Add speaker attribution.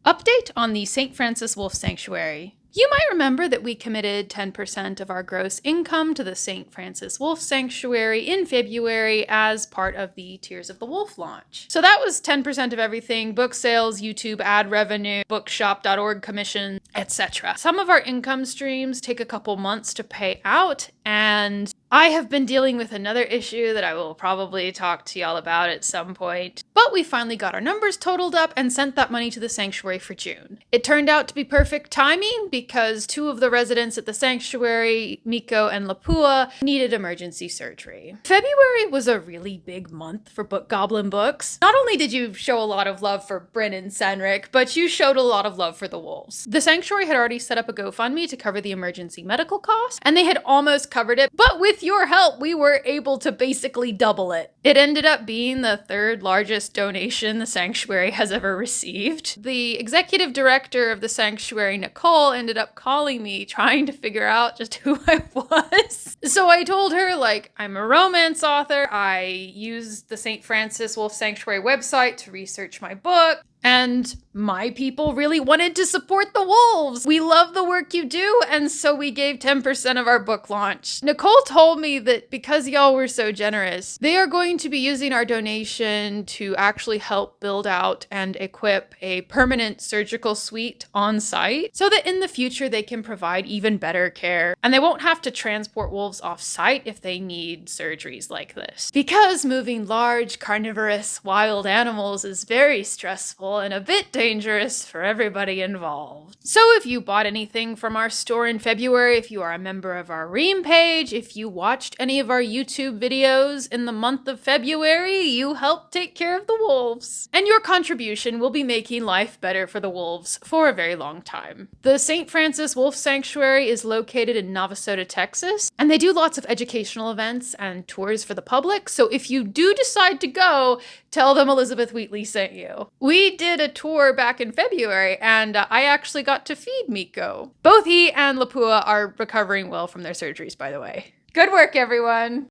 Speaker 1: Update on the St. Francis Wolf Sanctuary. You might remember that we committed 10% of our gross income to the St. Francis Wolf Sanctuary in February as part of the Tears of the Wolf launch. So that was 10% of everything: book sales, YouTube ad revenue, bookshop.org commission, etc. Some of our income streams take a couple months to pay out, and I have been dealing with another issue that I will probably talk to y'all about at some point. But we finally got our numbers totaled up and sent that money to the sanctuary for June. It turned out to be perfect timing because two of the residents at the sanctuary, Miko and Lapua, needed emergency surgery. February was a really big month for Book Goblin books. Not only did you show a lot of love for Bryn and Senric, but you showed a lot of love for the wolves. The sanctuary had already set up a GoFundMe to cover the emergency medical costs, and they had almost covered it, but with your help, we were able to basically double it. It ended up being the third largest donation the sanctuary has ever received. The executive director of the sanctuary, Nicole, ended up calling me trying to figure out just who I was. So I told her, I'm a romance author. I used the St. Francis Wolf Sanctuary website to research my book. And my people really wanted to support the wolves. We love the work you do, and so we gave 10% of our book launch. Nicole told me that because y'all were so generous, they are going to be using our donation to actually help build out and equip a permanent surgical suite on site so that in the future they can provide even better care. And they won't have to transport wolves off site if they need surgeries like this. Because moving large, carnivorous, wild animals is very stressful and a bit dangerous for everybody involved. So if you bought anything from our store in February, if you are a member of our Ream page, if you watched any of our YouTube videos in the month of February, you helped take care of the wolves. And your contribution will be making life better for the wolves for a very long time. The St. Francis Wolf Sanctuary is located in Navasota, Texas, and they do lots of educational events and tours for the public. So if you do decide to go, tell them Elizabeth Wheatley sent you. We did a tour back in February, and I actually got to feed Miko. Both he and Lapua are recovering well from their surgeries, by the way. Good work, everyone!